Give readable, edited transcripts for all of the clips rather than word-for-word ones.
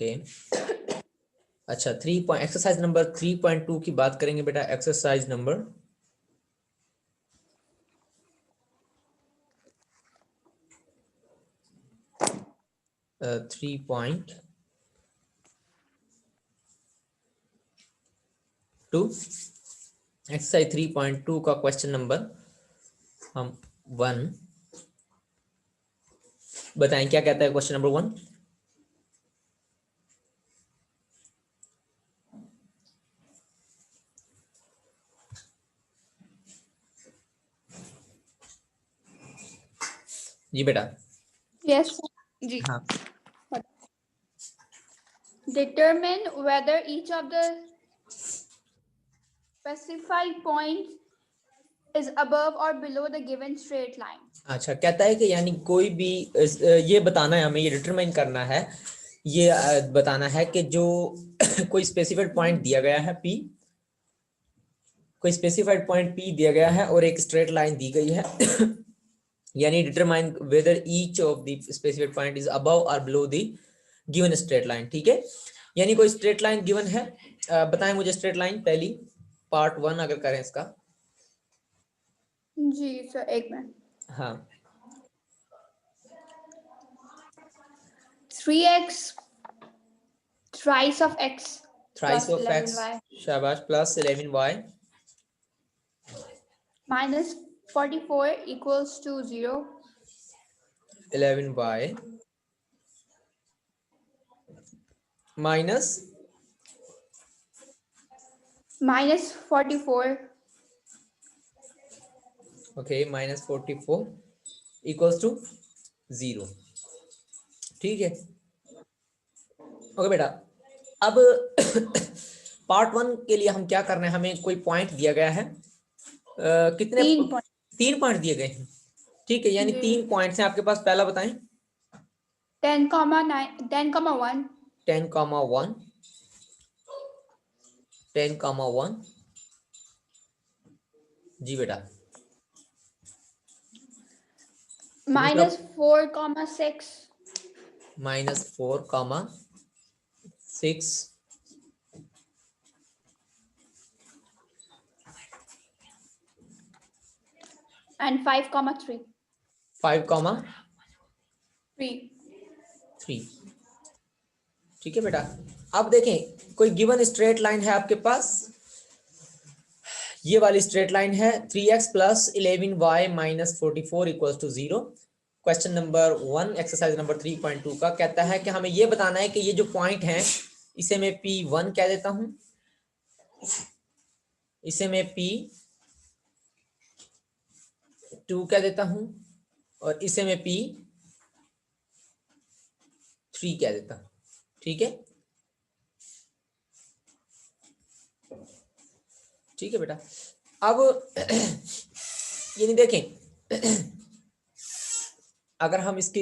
Okay अच्छा, exercise number 3.2 की बात करेंगे बेटा। एक्सरसाइज नंबर 3.2 एक्सरसाइज 3.2 का क्वेश्चन नंबर हम 1 बताएं। क्या कहता है क्वेश्चन नंबर 1? जी बेटा। यस जी। हाँ। Determine whether each of the specified points is above or below the given straight line. अच्छा, कहता है कि यानी कोई भी ये बताना है हमें, ये डिटरमाइन करना है, ये बताना है कि जो कोई स्पेसिफाइड पॉइंट दिया गया है P, कोई स्पेसिफाइड पॉइंट P दिया गया है और एक स्ट्रेट लाइन दी गई है यानी determine whether each of the specified point is above और below the given straight line. ठीक है, यानी कोई स्ट्रेट लाइन गिवन है। बताएं मुझे स्ट्रेट लाइन पहली पार्ट 1 अगर करें इसका। जी सर, एक मिनट। हाँ। 3x thrice of x thrice plus of x, 11y शाबाश, plus 11y minus 44 equals to 0. 11y minus minus 44 okay minus 44 equals to 0। ठीक है, ओके बेटा। अब पार्ट 1 के लिए हम क्या करना है, हमें कोई पॉइंट दिया गया है। कितने 3 पॉइंट दिए गए हैं। ठीक है, यानी 3 पॉइंट्स हैं आपके पास। पहला बताएं 10,1 10,1 10,1 जी बेटा। minus 4,6 minus 4,6 and 5,3 5,3। ठीक है बेटा। अब देखें कोई गिवन स्ट्रेट लाइन है आपके पास, ये वाली स्ट्रेट लाइन है 3x plus 11y minus 44 equals to 0। Question number 1 exercise number 3.2 का कहता है कि हमें ये बताना है कि ये जो पॉइंट है इसे मैं P1 कह देता हूं, इसे मैं P2 कह देता हूं और इसे मैं P3 कह देता हूं। ठीक है, ठीक है बेटा। अब यानी देखें अगर हम इसकी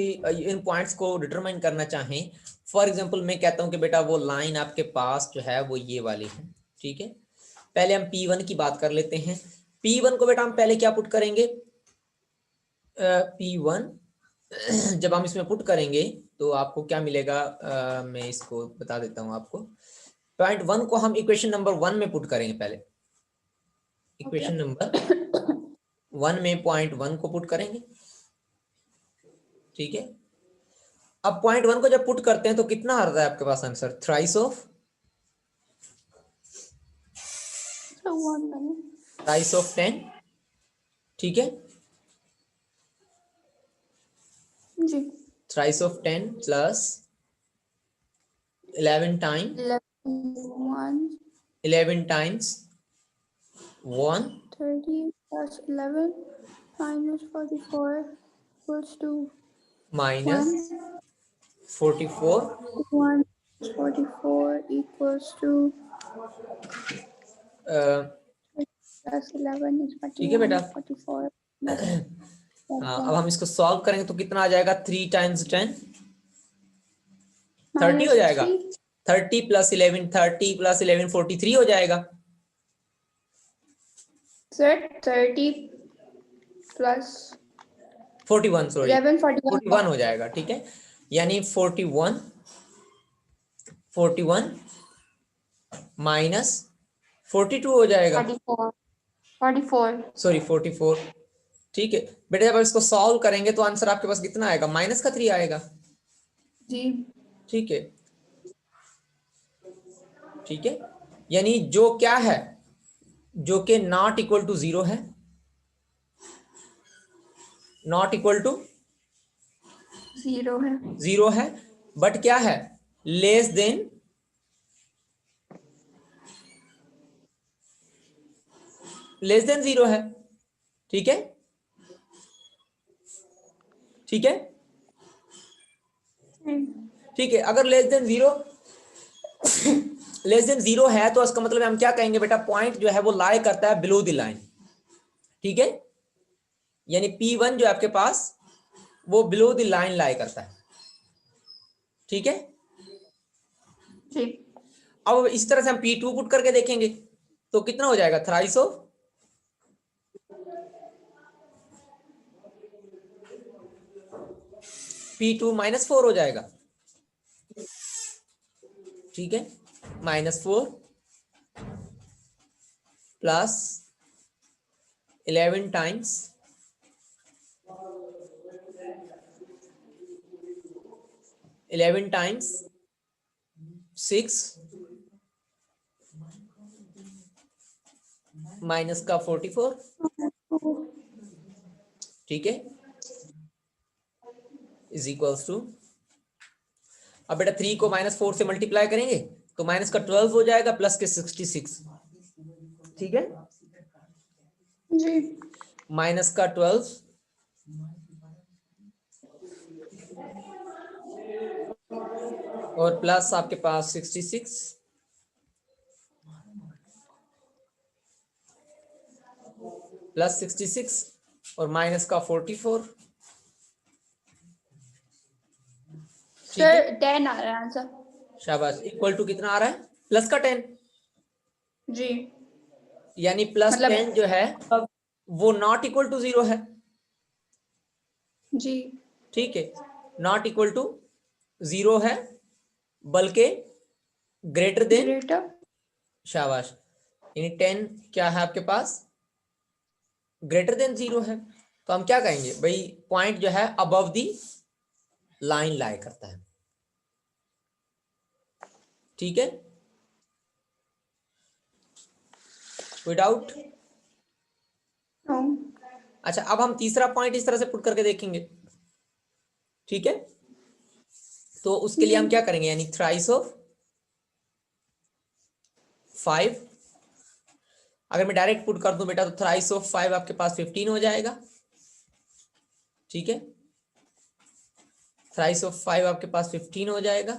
इन पॉइंट्स को डिटरमाइन करना चाहें, फॉर एग्जांपल मैं कहता हूं कि बेटा वो लाइन आपके पास जो है वो ये वाली है। ठीक है, पहले हम P1 की बात कर लेते हैं। P1 को बेटा हम पहले क्या पुट करेंगे, P1 जब हम इसमें पुट करेंगे तो आपको क्या मिलेगा, मैं इसको बता देता हूं आपको। पॉइंट 1 को हम इक्वेशन नंबर 1 में पुट करेंगे। पहले इक्वेशन नंबर 1 में पॉइंट 1 को पुट करेंगे। ठीक है, अब पॉइंट 1 को जब पुट करते हैं तो कितना आ रहा है आपके पास आंसर, थ्राइस ऑफ 10। ठीक है जी, thrice of 10 plus 11 times 1 30 plus 11 minus 44 equals to minus 44 1 44 equals to plus 11 is ठीक है बेटा। 44. हाँ, अब हम इसको सॉल्व करेंगे तो कितना आ जाएगा, 3 टाइम्स 10 30 हो जाएगा। 30 प्लस 11 43 हो जाएगा। Sir, 30 plus 41 सॉरी 11 41 41 हो जाएगा। ठीक है, यानी 41 41 माइनस 42 हो जाएगा, 44 44 सॉरी 44। ठीक है बेटा, जब इसको सॉल्व करेंगे तो आंसर आपके पास कितना आएगा, माइनस का 3 आएगा। जी ठीक है, ठीक है, यानी जो क्या है, जो कि नॉट इक्वल टू 0 है, नॉट इक्वल टू 0 है। 0 है, बट क्या है, लेस देन जीरो है। ठीक है, ठीक है, ठीक है। अगर लेस देन जीरो है तो इसका मतलब हम क्या कहेंगे बेटा, पॉइंट जो है वो लाई करता है बिलो द लाइन। ठीक है, यानी P1 जो आपके पास वो बिलो द लाइन लाई करता है। ठीक है, जी अब इस तरह से हम P2 पुट करके देखेंगे तो कितना हो जाएगा, थ्राइस ऑफ P2 -4 हो जाएगा। ठीक है, -4 प्लस 11 टाइम्स 6 माइनस का 44। ठीक है, इज इक्वल्स टू, अब बेटा 3 को -4 से मल्टीप्लाई करेंगे तो माइनस का 12 हो जाएगा, प्लस के 66। ठीक है, जी माइनस का 12 और प्लस आपके पास 66, प्लस 66 और माइनस का 44। ठीक है, सर 10 आ रहा है आंसर। शाबाश, इक्वल टू कितना आ रहा है, प्लस का 10, जी यानी प्लस मतलब 10 जो है वो नॉट इक्वल टू 0 है। जी ठीक है, नॉट इक्वल टू 0 है, बल्कि ग्रेटर देन, ग्रेटर शाबाश, यानी 10 क्या है आपके पास, ग्रेटर देन 0 है। तो हम क्या कहेंगे भाई, पॉइंट जो है अबव दी लाइन लाई करता है। ठीक है, कोई डाउट? नो अच्छा, अब हम तीसरा पॉइंट इस तरह से पुट करके देखेंगे। ठीक है, तो उसके लिए हम क्या करेंगे, यानी थ्राइस ऑफ 5। अगर मैं डायरेक्ट पुट कर दूं बेटा तो थ्राइस ऑफ 5 आपके पास 15 हो जाएगा। ठीक है, थ्राइस ऑफ 5 आपके पास 15 हो जाएगा।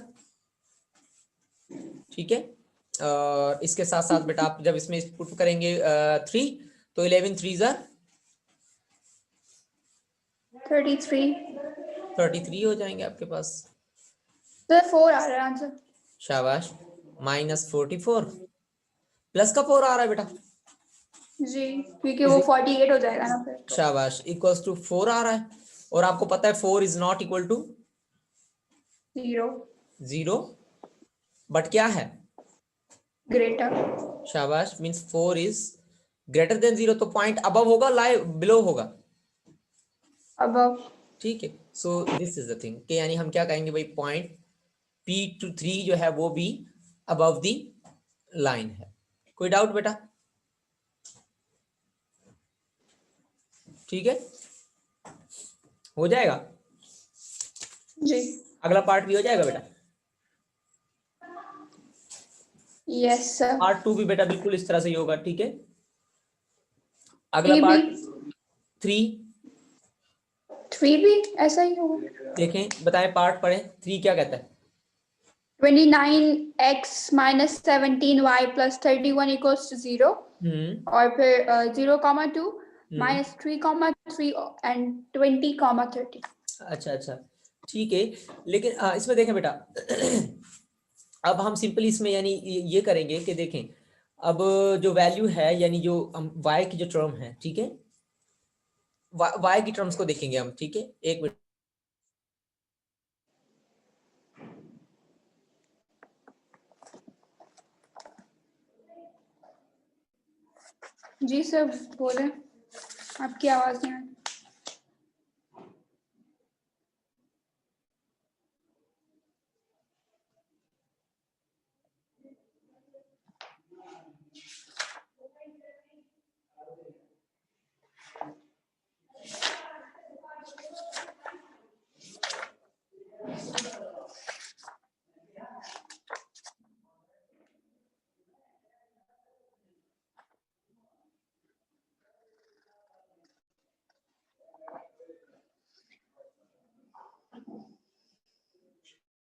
ठीक है, और इसके साथ साथ बेटा आप जब इसमें पुट करेंगे 3 तो 11 3 जार 33 33 हो जाएंगे आपके पास। सर 4 आ रहा है आंसर। शाबाश, -44 प्लस का 4 आ रहा है बेटा। जी क्योंकि वो 48 हो जाएगा ना फिर तो। शाबाश, इक्वल्स टू 4 आ रहा है, और आपको पता है 4 is not equal to 0 0, but क्या है, ग्रेटर शाबाश, मींस 4 इज ग्रेटर देन 0, तो पॉइंट अबव होगा, लाई बिलो होगा। अबव। ठीक है, so this is the thing कि यानी हम क्या कहेंगे भाई, पॉइंट P3 जो है वो भी अबव दी लाइन है। कोई डाउट बेटा? ठीक है, हो जाएगा, जी अगला पार्ट भी हो जाएगा बेटा। Yes sir. पार्ट 2 भी बेटा बिल्कुल इस तरह से ही होगा। ठीक है, अगला 3 भी पार्ट 3 3 भी ऐसा ही होगा। देखें, बताएं, पार्ट पढ़ें, 3 क्या कहता है। 29x minus 17y plus 31 equals to 0 और फिर 0,2 minus 3,3 and 20,30। अच्छा अच्छा, ठीक है, लेकिन इसमें देखें बेटा अब हम सिंपली इसमें यानी ये करेंगे कि देखें, अब जो वैल्यू है यानी जो हम y की जो टर्म है, ठीक है, y की टर्म्स को देखेंगे हम। ठीक है, एक मिनट, जी सर बोले, आपकी आवाज नहीं आ रही।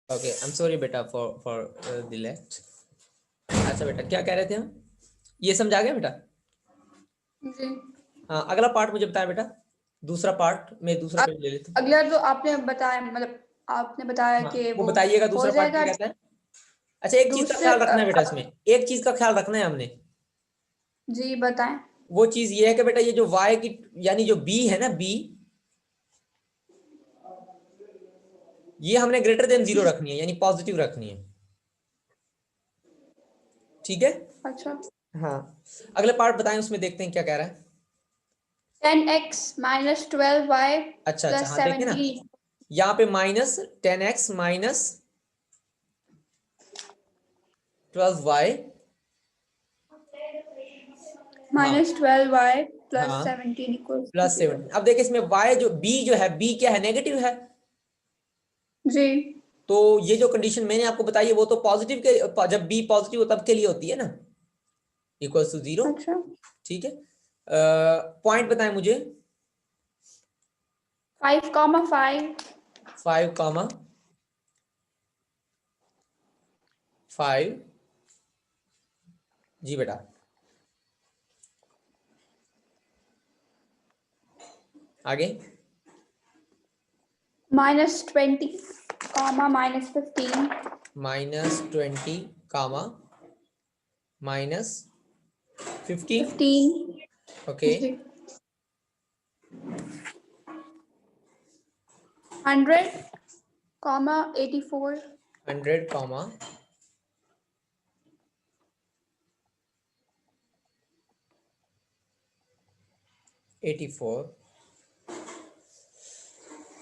ओके, आई एम सॉरी बेटा फॉर द लेट। अच्छा बेटा, क्या कह रहे थे हम? ये समझा गया बेटा? जी। हाँ, अगला पार्ट मुझे बताया बेटा, दूसरा पार्ट मैं दूसरा पेज ले लेता हूँ। अगला तो आपने बताया, मतलब आपने बताया हाँ, कि वो बताइएगा हो दूसरा पार्ट क्या जाएगा। कहता है। अच्छा, एक चीज का दूसरे ख्याल रखना है बेटा, इसमें एक चीज का ख्याल रखना है हमने। जी बताएं। वो चीज ये है कि बेटा, ये जो y की यानी जो b है ना, b, ये हमने ग्रेटर देन 0 रखनी है, यानी पॉजिटिव रखनी है। ठीक है? अच्छा। हाँ, अगले पार्ट बताएं, उसमें देखते हैं क्या कह रहा है। 10x माइनस 12y अच्छा अच्छा, प्लस हाँ देखिए ना, 17 यहाँ पे माइनस 10x माइनस 12y, हाँ माइनस 12y प्लस हाँ 17 इक्वल्स टू प्लस 0। 17। अब देखिए इसमें y जो b जो है, b क्या है, नेगेटिव है। जी। तो ये जो कंडीशन मैंने आपको बताई है वो तो पॉजिटिव के, जब b पॉजिटिव हो तब के लिए होती है ना, इक्वल्स टू 0। अच्छा। ठीक है, पॉइंट बताएं मुझे। 5,5 5,5 जी बेटा, आगे। माइनस 20 कॉमा माइनस 15 -20 कामा -15। 15 ओके, जी। 100 कॉमा 84 100 कामा 84।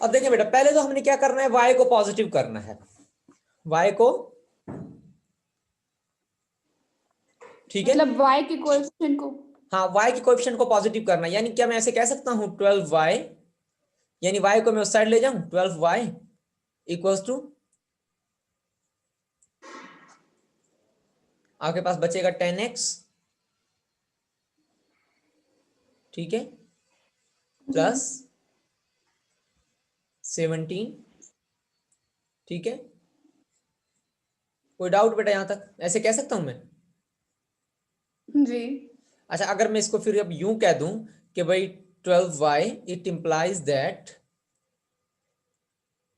अब देखिए बेटा, पहले तो हमने क्या करना है, y को पॉजिटिव करना है, y को, ठीक है, मतलब y के क्वेश्चन को। हाँ y की कोएफिशिएंट को पॉजिटिव करना है। यानी क्या मैं ऐसे कह सकता हूं 12y, यानी y को मैं उस साइड ले जाऊं, 12y इक्वल्स टू, आपके पास बचेगा 10x, ठीक है, प्लस 17, ठीक है। कोई डाउट बेटा यहां तक, ऐसे कह सकता हूं मैं? जी। अच्छा, अगर मैं इसको फिर अब यूं कह दूं कि भाई 12y, it implies that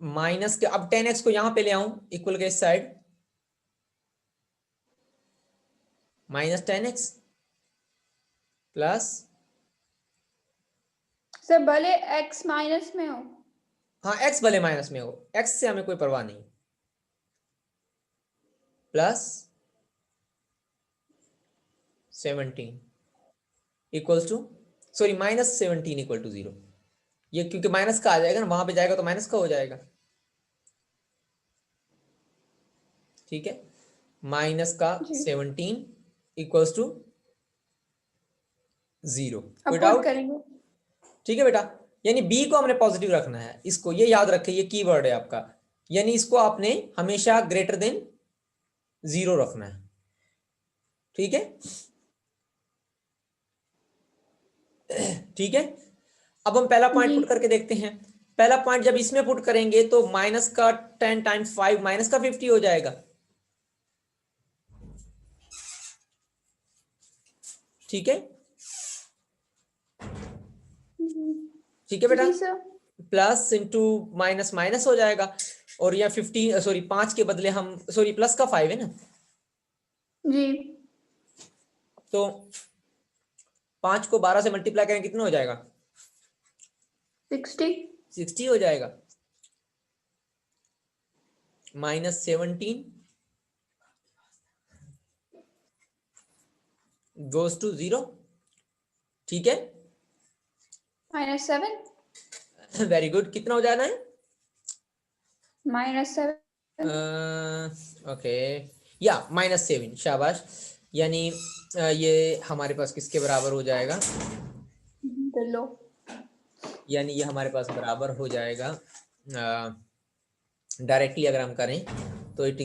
minus के, अब 10x को यहां पे ले आऊं इक्वल के इस साइड, -10x प्लस, सर भले x माइनस में हो। हाँ x भले माइनस में हो, x से हमें कोई परवाह नहीं, plus 17 equals to, sorry -17 equal to 0। ये क्योंकि माइनस का आ जाएगा ना, वहां पे जाएगा तो माइनस का हो जाएगा, ठीक है। माइनस का जी 17 इक्वल्स टू 0। कोई अब पुट डाउट? करेंगे। ठीक है बेटा, यानी b को हमने पॉजिटिव रखना है, इसको ये याद रखें, ये कीवर्ड है आपका, यानी इसको आपने हमेशा ग्रेटर देन 0 रखना है, ठीक है। ठीक है, अब हम पहला पॉइंट जी। पुट करके देखते हैं। पहला पॉइंट जब इसमें पुट करेंगे तो माइनस का 10 टाइम्स 5 माइनस का 50 हो जाएगा, ठीक है, ठीक है बेटा। जी sir. Plus into minus minus हो जाएगा, और यह 50, सॉरी 5 के बदले हम, सॉरी प्लस का 5 है ना, जी। तो 5 को 12 से मल्टीप्लाई करें कितना हो जाएगा, 60 60 हो जाएगा। -17 goes to 0, ठीक है, -7 वेरी गुड। कितना हो जाना है? -7 ओके, या -7, शाबाश। यानी ये हमारे पास किसके बराबर हो जाएगा? लो, यानी ये हमारे पास बराबर हो जाएगा, डायरेक्टली अगर हम करें तो it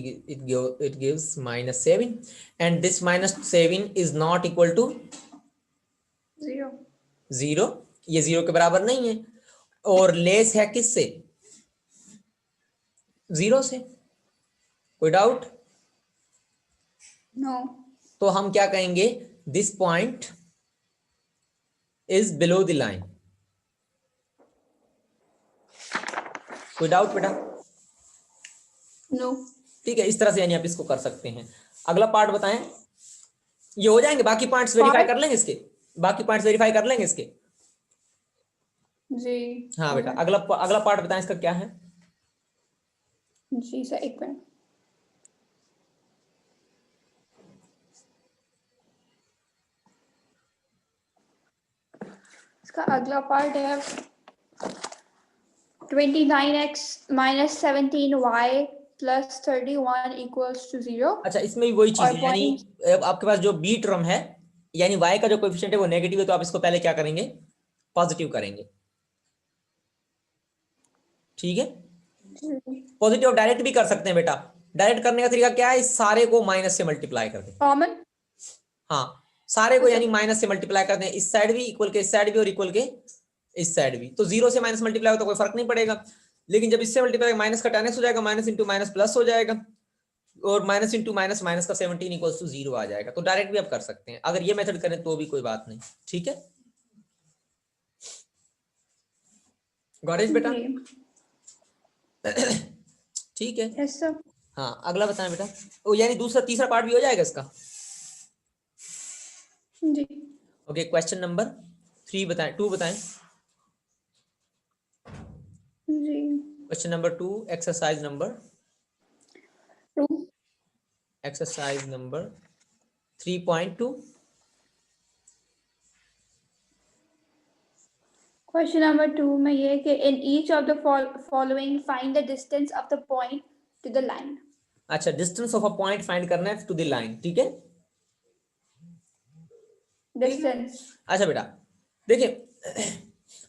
gives -7 and this -7 is not equal to 0 0। ये 0 के बराबर नहीं है और लेस है किससे? 0 से। कोई डाउट? नो, तो हम क्या कहेंगे? This point is below the line. कोई डाउट बेटा? नो, ठीक है, इस तरह से यानी आप इसको कर सकते हैं। अगला पार्ट बताएं। ये हो जाएंगे, बाकी पॉइंट्स वेरीफाई कर लेंगे इसके, बाकी पॉइंट्स वेरीफाई कर लेंगे इसके। जी हाँ बेटा, अगला अगला पार्ट बताएं इसका क्या है? जी सर, एक मिनट। इसका अगला पार्ट है 29x - 17y + 31 = 0। अच्छा, इसमें भी वही चीज है, यानी पॉइंट अब आपके पास जो बी टर्म है, यानी y का जो कोएफिशिएंट है वो नेगेटिव है, तो आप इसको पहले क्या करेंगे? पॉजिटिव करेंगे। ठीक है, पॉजिटिव डायरेक्ट भी कर सकते हैं बेटा। डायरेक्ट करने का तरीका क्या है? इस सारे को माइनस से मल्टीप्लाई कर दें। कॉमन। हाँ, सारे को अच्छा, यानी माइनस से मल्टीप्लाई कर दें, इस साइड भी इक्वल के इस साइड भी और इक्वल के इस साइड भी। तो 0 से माइनस मल्टीप्लाई हो तो कोई फर्क नहीं पड़ेगा, लेकिन जब इससे मल्टीप्लाई माइनस का 10x हो जाएगा, माइनस इंटू माइनस प्लस हो जाएगा, और माइनस इंटू माइनस माइनस का 17 इक्वल्स टू 0 आ जाएगा। तो डायरेक्ट भी आप कर सकते हैं, अगर ये मेथड करें तो भी कोई बात नहीं। ठीक है, गॉट इट बेटा? जी ठीक है, यस सर। हाँ अगला बताएं बेटा। ओ यानी दूसरा तीसरा पार्ट भी हो जाएगा इसका। जी ओके, क्वेश्चन नंबर 3 बताएं, 2 बताएं। जी question number 2, exercise number 2 3.2। Question number 2 में ये है कि in each of the following find the distance of the point to the line. अच्छा, distance of a point find करना है टू द लाइन। ठीक है, ठीक है। डिस्टेंस। अच्छा बेटा, देखिए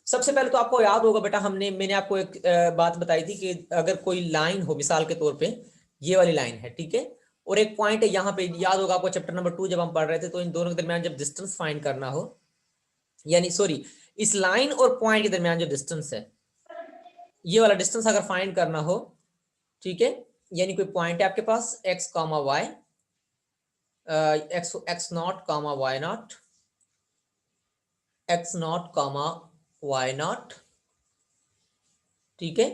सबसे पहले तो आपको याद होगा बेटा, मैंने आपको एक बात बताई थी कि अगर कोई लाइन हो, मिसाल के तौर पे ये वाली लाइन है, ठीक है, और एक पॉइंट है यहाँ पे, याद होगा आपको चैप्टर नंबर 2 जब हम पढ़ रहे थे, तो इन दोनों के दरमियान जब डिस्टेंस फाइंड करना हो, यानी सॉरी, इस लाइन और पॉइंट के दरमियान जो डिस्टेंस है, ये वाला डिस्टेंस अगर फाइंड करना हो, ठीक है, यानी कोई पॉइंट है आपके पास x, y, x not, y not, x not, y not. ठीक है,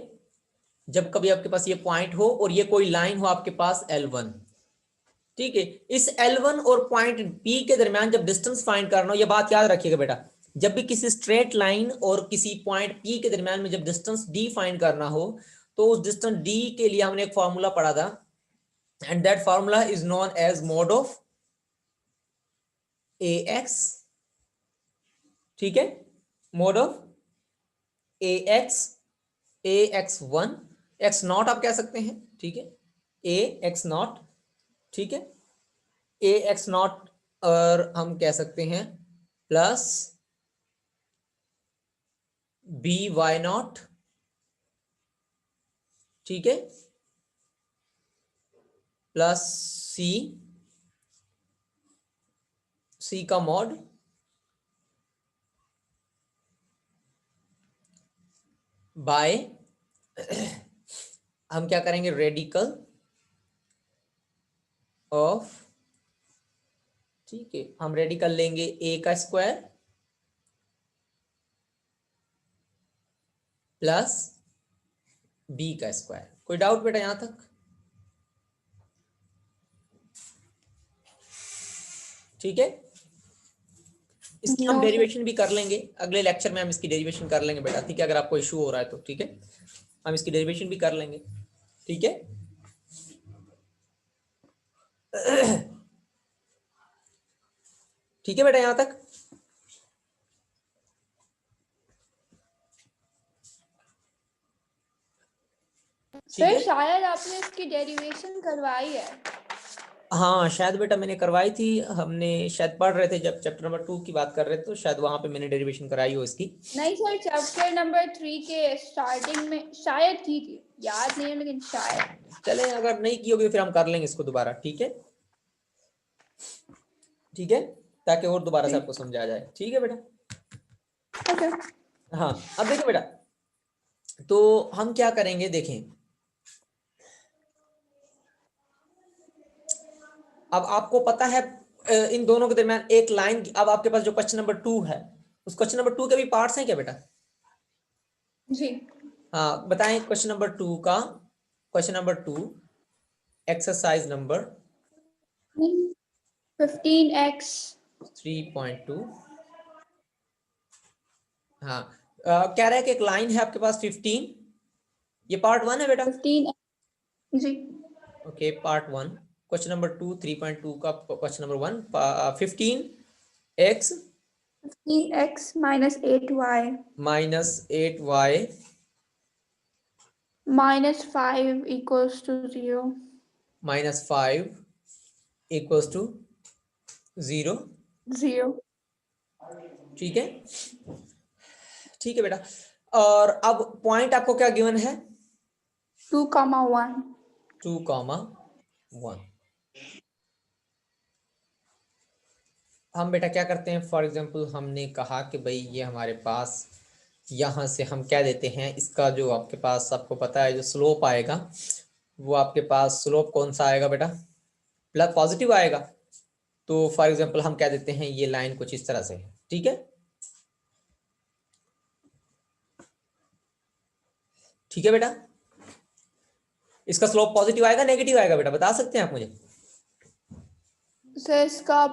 जब कभी आपके पास ये पॉइंट हो और ये कोई लाइन हो आपके पास L1, ठीक है, इस L1 और पॉइंट P के दरमियान जब डिस्टेंस फाइंड करना हो, ये बात याद रखिएगा बेटा, जब भी किसी स्ट्रेट लाइन और किसी पॉइंट P के दरमियान में जब डिस्टेंस D फाइंड करना हो, तो उस डिस्टेंस D के लिए हमने एक फॉर्मूला पढ़ा था, and that formula is known as mod of AX। ठीक है, mod of AX, AX1, X naught आप कह सकते हैं, ठीक है, AX नॉट, ठीक है, AX नॉट, और हम कह सकते हैं प्लस BY नॉट, ठीक है, प्लस C का मॉड बाय हम क्या करेंगे, रेडिकल ऑफ, ठीक है, हम रेडिकल लेंगे A का स्क्वायर प्लस B का स्क्वायर। कोई डाउट बेटा यहां तक? ठीक है, इसकी हम नो सर। डेरिवेशन भी कर लेंगे अगले लेक्चर में, हम इसकी डेरिवेशन कर लेंगे बेटा, ठीक है, अगर आपको इशू हो रहा है तो, ठीक है, हम इसकी डेरिवेशन भी कर लेंगे। ठीक है, ठीक है बेटा यहां तक? ठीक सर है। शायद आपने इसकी डेरिवेशन करवाई है। हाँ शायद बेटा मैंने करवाई थी, हमने शायद पढ़ रहे थे जब चैप्टर नंबर 2 की बात कर रहे थे, तो शायद वहां पे मैंने डेरिवेशन कराई हो इसकी। नहीं सर, चैप्टर नंबर 3 के स्टार्टिंग में शायद की थी, याद नहीं है लेकिन शायद। चले, अगर नहीं की होगी फिर हम कर लेंगे इसको दोबारा, ठीक है। ठीक है, ताकि और दोबारा से आपको समझा जाए, ठीक है बेटा। ओके। हाँ अब देखिए बेटा, तो हम क्या करेंगे, देखें अब आपको पता है इन दोनों के दरमियान एक लाइन, अब आपके पास जो क्वेश्चन नंबर 2 है, उस क्वेश्चन नंबर 2 के भी पार्ट्स हैं क्या बेटा? जी। हाँ बताएं, क्वेश्चन नंबर 2 का, question number 2 exercise number 15x 3.2। हाँ कह रहा है कि एक लाइन है आपके पास 15, ये पार्ट 1 है बेटा। 15 जी। ओके पार्ट 1, क्वेश्चन नंबर 2 3.2 का question number 1, 15x 15x minus 8y minus 8y minus 5 equals to 0। Minus 5 equals to 0। 0। ठीक है, ठीक है बेटा। और अब पॉइंट आपको क्या गिवन है? 2,1। 2,1। हम बेटा क्या करते हैं, फॉर एग्जांपल हमने कहा कि भाई ये हमारे पास यहाँ से हम क्या देते हैं, इसका जो आपके पास आपको पता है जो स्लोप आएगा, वो आपके पास स्लोप कौन सा आएगा बेटा? प्लस पॉजिटिव आएगा। तो फॉर एग्जांपल हम क्या देते हैं, ये लाइन कुछ इस तरह से है, ठीक है। ठीक है बेटा, इसका स्लोप पॉजिटिव आएगा नेगेटिव आएगा बेटा, बता सकते हैं आप मुझे? सर इसका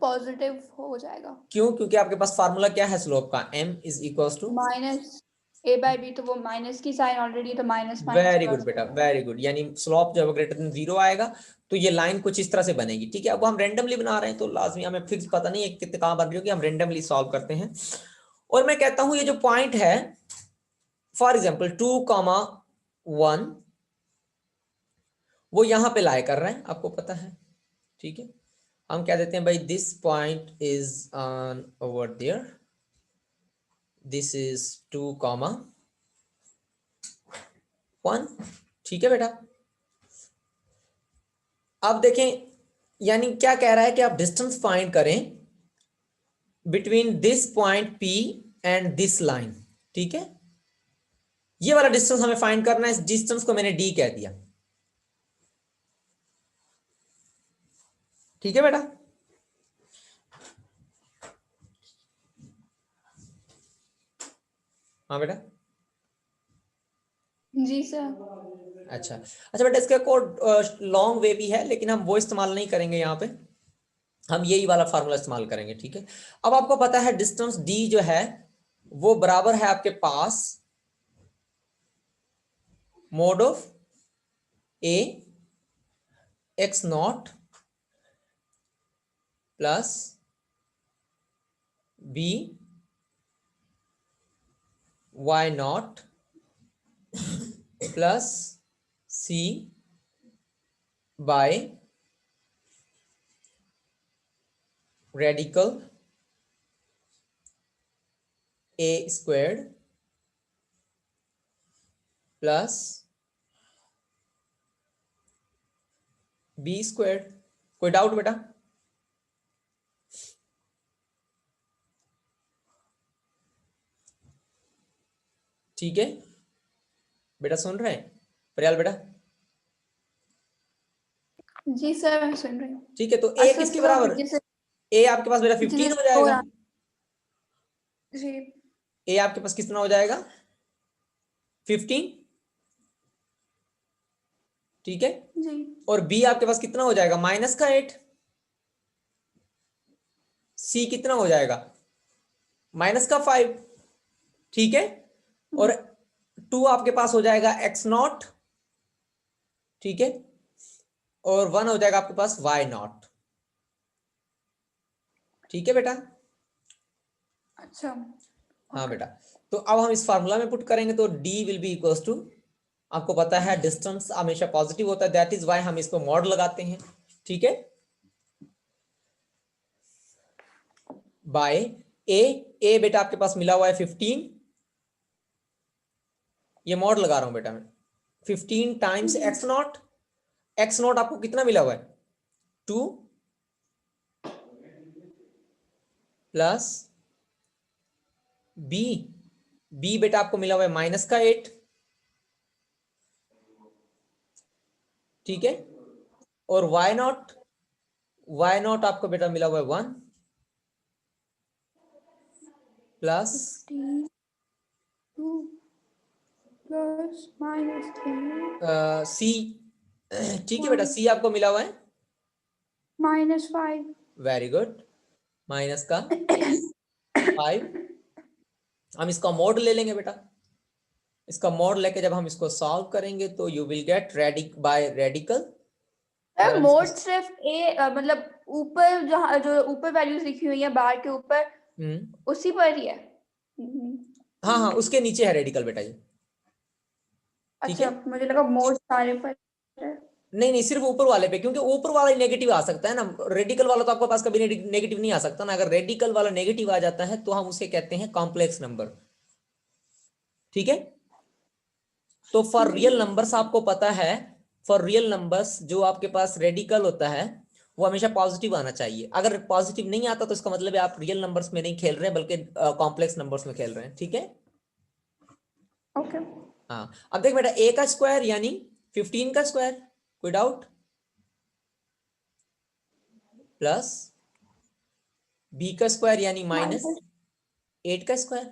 पॉजिटिव हो जाएगा। क्यों? क्योंकि आपके पास फार्मूला क्या है स्लोप का, m is equals to minus a/b, तो वो माइनस की साइन ऑलरेडी, तो minus minus very good plus. बेटा, वेरी गुड। यानी स्लोप जब ग्रेटर देन 0 आएगा तो ये लाइन कुछ इस तरह से बनेगी, ठीक है। अब हम रेंडमली बना रहे हैं तो लाजमी हमें फिक्स पता नहीं है कितने कहाँ बन रही होगी, हम रेंडमली सॉल्व करते हैं। और मैं कहता हूं ये जो पॉइंट है फॉर एग्जाम्पल 2,1 वो यहां पे लाई कर रहे हैं, आपको पता है, ठीक है। हम क्या देते हैं भाई, this point is on over there, this is 2,1, ठीक है बेटा। अब देखें, यानी क्या कह रहा है कि आप डिस्टेंस फाइंड करें between this point P and this line, ठीक है। ये वाला डिस्टेंस हमें फाइंड करना है, इस डिस्टेंस को मैंने D कह दिया, ठीक है बेटा। हाँ बेटा, जी सर। अच्छा अच्छा बेटा, इसका कोड लॉन्ग वे भी है लेकिन हम वो इस्तेमाल नहीं करेंगे यहाँ पे, हम यही वाला फार्मूला इस्तेमाल करेंगे, ठीक है। अब आपको पता है डिस्टेंस D जो है वो बराबर है आपके पास mod of A x0 plus B y0 plus C by radical A squared plus B squared. कोई डाउट बेटा? ठीक है बेटा, सुन रहे हैं प्रयाल बेटा? जी सर मैं सुन रही हूँ। ठीक है, तो A असल किसके सर बराबर? जिसे A आपके पास बेटा 15 हो जाएगा। जी। A आपके पास कितना हो जाएगा? 15, ठीक है। जी। और B आपके पास कितना हो जाएगा? माइनस का 8। C कितना हो जाएगा? माइनस का 5, ठीक है। और 2 आपके पास हो जाएगा x0, ठीक है। और 1 हो जाएगा आपके पास y0, ठीक है बेटा। अच्छा। हाँ ओके। बेटा, तो अब हम इस फार्मूला में पुट करेंगे तो D will be equals to आपको पता है डिस्टेंस हमेशा पॉजिटिव होता है, दैट इज वाई हम इसको मॉड लगाते हैं, ठीक है। बाय ए बेटा आपके पास मिला हुआ है 15, ये मॉड लगा रहा हूं बेटा मैं, 15 times x not. X not आपको कितना मिला हुआ है 2 प्लस बी, बी बेटा आपको मिला हुआ है माइनस का 8, ठीक है। और वाई नॉट, वाई नॉट आपको बेटा मिला हुआ है 1 प्लस 2 प्लस माइनस 3 सी, ठीक है बेटा, सी आपको मिला हुआ है -5। वेरी गुड, माइनस का 5। हम इसका मोड ले लेंगे बेटा, इसका मोड लेके जब हम इसको सॉल्व करेंगे तो you will get by radical. Mod सिर्फ मतलब ऊपर जो ऊपर वैल्यूज लिखी हुई है बार के ऊपर, उसी पर ही है। हाँ हाँ, उसके नीचे है रेडिकल बेटा ये, ठीक है। अच्छा, मुझे लगा मोड सारे पर है। नहीं, सिर्फ ऊपर वाले पे, क्योंकि ऊपर वाला नेगेटिव आ सकता है ना, रेडिकल वाला तो आपके पास कभी नेगेटिव नहीं आ सकता ना। अगर रेडिकल वाला नेगेटिव आ जाता है तो हम उसे कहते हैं कॉम्प्लेक्स नंबर, ठीक है। तो फॉर रियल नंबर्स आपको पता है, फॉर रियल नंबर्स जो आपके पास रेडिकल होता है वो हमेशा पॉजिटिव आना चाहिए। अगर पॉजिटिव नहीं आता तो इसका मतलब है आप रियल नंबर्स में नहीं खेल रहे बल्कि कॉम्प्लेक्स नंबर्स में खेल रहे हैं, ठीक है। ओके। हाँ, अब देख बेटा, ए का स्क्वायर यानी 15 का स्क्वायर, कोई डाउट, प्लस बी का स्क्वायर यानी माइनस 8 का स्क्वायर,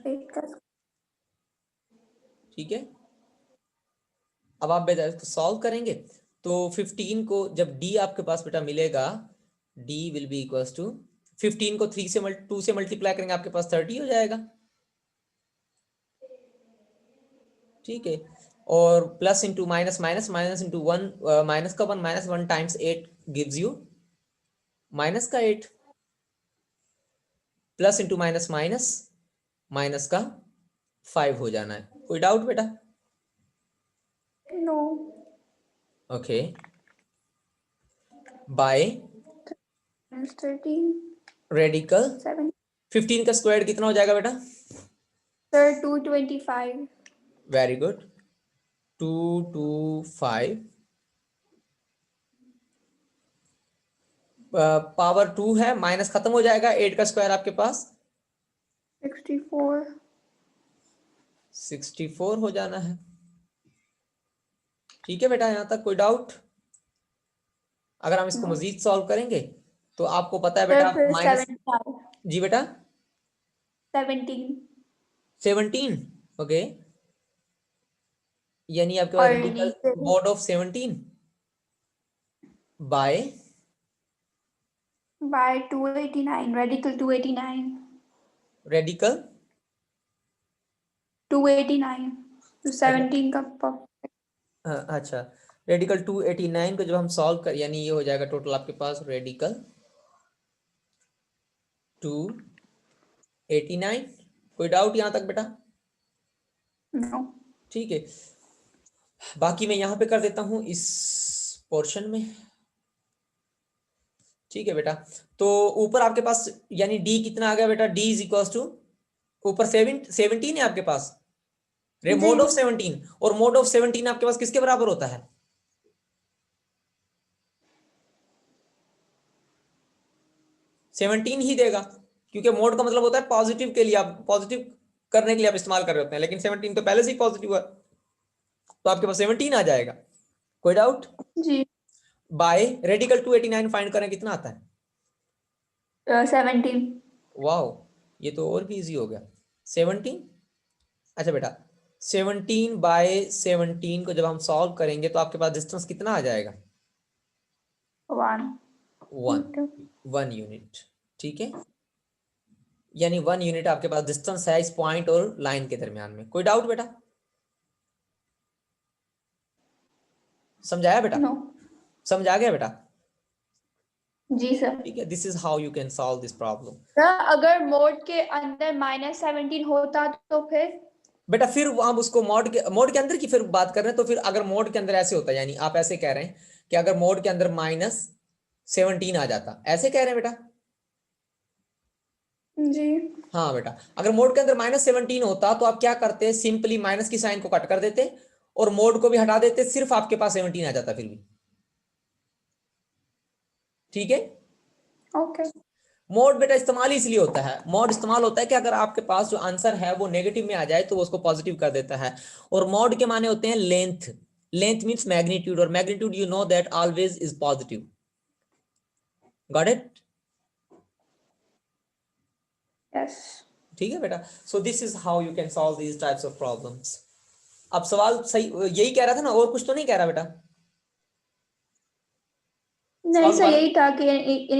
ठीक है। अब आप बेटा इसको सॉल्व करेंगे तो 15 को जब d आपके पास बेटा मिलेगा, d will be equals to 15 को 2 से मल्टीप्लाई करेंगे आपके पास 30 हो जाएगा, ठीक है। और plus into minus, minus minus into 1, minus का 1, -1 टाइम्स 8 गिव्स यू माइनस का 8, plus into minus minus, minus का 5 हो जाना है। कोई डाउट बेटा? नो। ओके, बाय 13 रेडिकल 7 15 का स्क्वायर कितना हो जाएगा बेटा? सर 225। वेरी गुड, 225 पावर 2 है, माइनस खत्म हो जाएगा, 8 का स्क्वायर आपके पास 64 64 हो जाना है, ठीक है बेटा। यहां तक कोई डाउट? अगर हम इसको नो। मजीद सॉल्व करेंगे तो आपको पता है बेटा सर फिर माइनस, 75 जी बेटा 17 17, ओके, यानी आपके पास और रेडिकल नीचे mod of 17 by by 289 radical 289 radical 289 तो 17 का अच्छा, रेडिकल 289 को जब हम सॉल्व कर, यानी ये हो जाएगा टोटल आपके पास रेडिकल 289। कोई डाउट यहां तक बेटा? नो। ठीक है, बाकी मैं यहां पे कर देता हूं इस पोर्शन में, ठीक है बेटा। तो ऊपर आपके पास यानी डी कितना आ गया बेटा? डी इज इक्वल टू, ऊपर 17 है आपके पास, रे जी मोड ऑफ 17, और मोड ऑफ 17 आपके पास किसके बराबर होता है? 17 ही देगा, क्योंकि मोड का मतलब होता है पॉजिटिव के लिए, आप पॉजिटिव करने के लिए आप इस्तेमाल कर रहे होते हैं, लेकिन 17 तो पहले से ही पॉजिटिव है तो आपके पास 17 आ जाएगा। कोई डाउट? जी। बाय रेडिकल 289 फाइंड करें कितना आता है? 17 वाओ, ये तो और भी इजी हो गया, 17। अच्छा बेटा, 17 बाय 17 को जब हम सॉल्व करेंगे तो आपके पास डिस्टेंस कितना आ जाएगा? 1 1 यूनिट, ठीक है। यानी 1 यूनिट आपके पास डिस्टेंस है इस पॉइंट और लाइन के दरमियान में। कोई डाउट बेटा? समझाया बेटा? नो। समझ आ गया बेटा? जी सर। ठीक है, this is how you can solve this problem. Sir अगर मोड के अंदर -17 होता तो फिर बेटा फिर हम उसको मोड के अंदर की फिर बात कर रहे हैं, तो फिर अगर मोड के अंदर ऐसे होता है, यानी आप ऐसे कह रहे हैं कि अगर मोड के अंदर -17 आ जाता, ऐसे कह रहे हैं बेटा? जी। हाँ बेटा, अगर मोड के अंदर -17 होता तो आप क्या करते? सिंपली माइनस की साइन को कट कर देते और मोड को भी हटा देते, सिर्फ आपके पास 17 आ जाता फिर भी। ठीक है। ओके। मोड बेटा इस्तेमाल इसलिए होता है, मोड इस्तेमाल होता है कि अगर आपके पास जो आंसर है वो नेगेटिव में आ जाए तो वो उसको पॉजिटिव कर देता है। और मोड के माने होते हैं लेंथ। लेंथ मींस मैग्नीट्यूड, और magnitude you know that always is positive. Got it? Yes. ठीक है बेटा। So this is how you can solve these types of problems. अब सवाल सही यही कह रहा था ना, और कुछ तो नहीं कह रहा बेटा? नहीं सॉल्व सर, वाला यही था कि in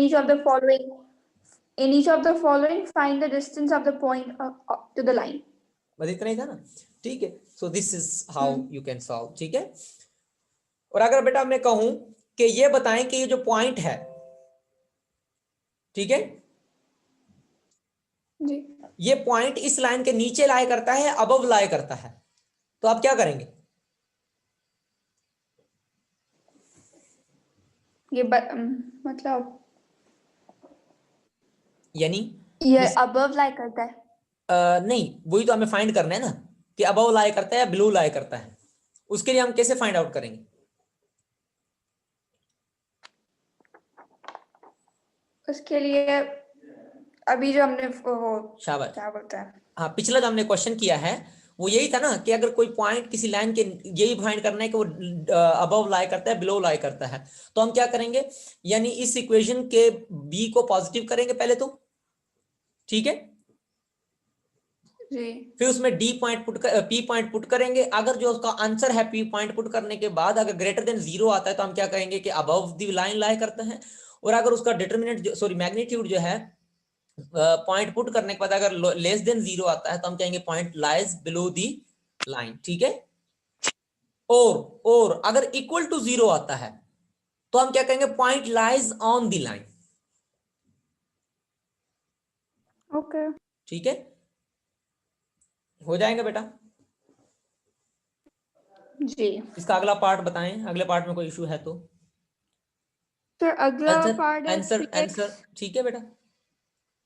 each of the following find the distance of the point to the line. बस इतना ही था ना। ठीक है। So this is how you can solve. ठीक है। और अगर बेटा मैं कहूं कि ये बताएं कि ये जो पॉइंट है, ठीक है, जी। ये पॉइंट इस लाइन के नीचे लाई करता है, अबव लाई करता है, तो आप क्या करेंगे? ये मतलब यानी ये अबव लाई करता है। नहीं, वही तो हमें फाइंड करना है ना, कि अबव लाई करता है या बिलो लाई करता है। उसके लिए हम कैसे फाइंड आउट करेंगे? उसके लिए अभी जो हमने वो शाबाश। क्या बोलते हैं, हाँ, पिछला जो हमने क्वेश्चन किया है वो यही था ना, कि अगर कोई पॉइंट किसी लाइन के, यही फाइंड करना है कि वो अबव लाई करता है, बिलो लाई करता है, तो हम क्या करेंगे? यानी इस इक्वेशन के बी को पॉजिटिव करेंगे पहले तो। ठीक है। जी। फिर उसमें D point P point put करेंगे। अगर जो उसका आंसर है पी पॉइंट पुट करने के बाद अगर ग्रेटर देन 0 आता है तो हम क्या कहेंगे? कि अबव द लाइन लाई करता है। और अगर उसका डिटर्मिनेंट सॉरी मैग्नीट्यूड जो है पॉइंट पुट करने के बाद अगर लेस देन 0 आता है तो हम कहेंगे point lies below the line. ठीक है। और अगर इक्वल टू 0 आता है तो हम क्या कहेंगे? Point lies on the line. Okay. ठीक है। हो जाएगा बेटा। जी इसका अगला पार्ट बताएं, अगले पार्ट में कोई इशू है तो। सर, अगला आंसर पार्ट है आंसर 3x। आंसर ठीक है बेटा।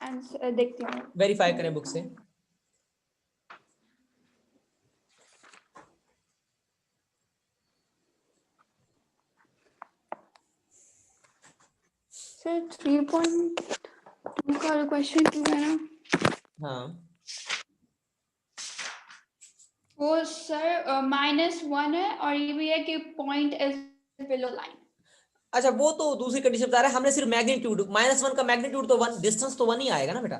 आंसर देखती हूँ। वेरीफाई करें बुक से। सर 3.2 का क्वेश्चन क्यों है ना, हाँ वो सर -1 है और ये भी है कि पॉइंट इज बिलो लाइन। अच्छा, वो तो दूसरी कंडीशन बता रहा है, हमने सिर्फ मैग्नीट्यूड, -1 का मैग्नीट्यूड तो 1, डिस्टेंस तो 1 ही आएगा ना बेटा।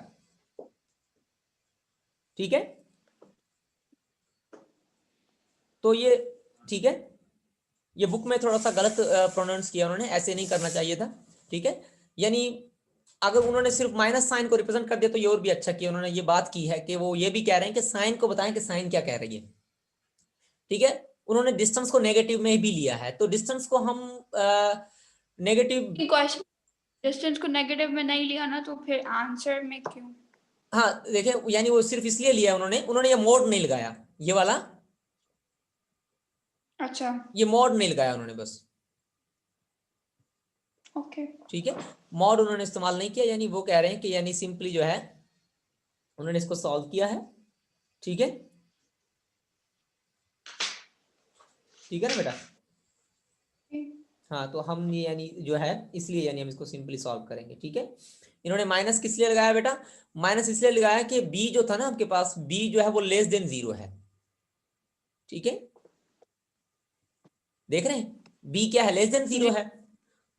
ठीक है। तो ये ठीक है, ये बुक में थोड़ा सा गलत प्रोनाउंस किया उन्होंने, ऐसे नहीं करना चाहिए था। ठीक है। यानी अगर उन्होंने सिर्फ माइनस साइन को रिप्रेजेंट कर दिया तो ये और भी अच्छा किया उन्होंने। ये बात की है कि वो ये भी कह रहे हैं कि साइन को बताएं कि साइन क्या कह रही है। ठीक है। उन्होंने डिस्टेंस को नेगेटिव में भी लिया है, तो डिस्टेंस को हम नेगेटिव। क्वेश्चन डिस्टेंस को नेगेटिव में नहीं लिया ना, तो फिर आंसर में क्यों? हाँ देखिए, यानी वो सिर्फ इसलिए लिया उन्होंने, ये मोड नहीं लगाया, ये वाला, अच्छा। ये मोड नहीं लगाया उन्होंने बस। ओके। ठीक है। मॉड उन्होंने इस्तेमाल नहीं किया, यानी वो कह रहे हैं कि यानी सिंपली जो है उन्होंने इसको सॉल्व किया है। ठीक है। ठीक है ना बेटा? हाँ, तो हम ये यानी जो है इसलिए यानी हम इसको सिंपली सॉल्व करेंगे। ठीक है। इन्होंने माइनस किस लिए लगाया बेटा? माइनस इसलिए लगाया कि बी जो था ना आपके पास, बी जो है वो लेस देन 0 है। ठीक है। देख रहे हैं बी क्या है? लेस देन 0 जी। है।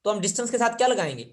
तो हम डिस्टेंस के साथ क्या लगाएंगे?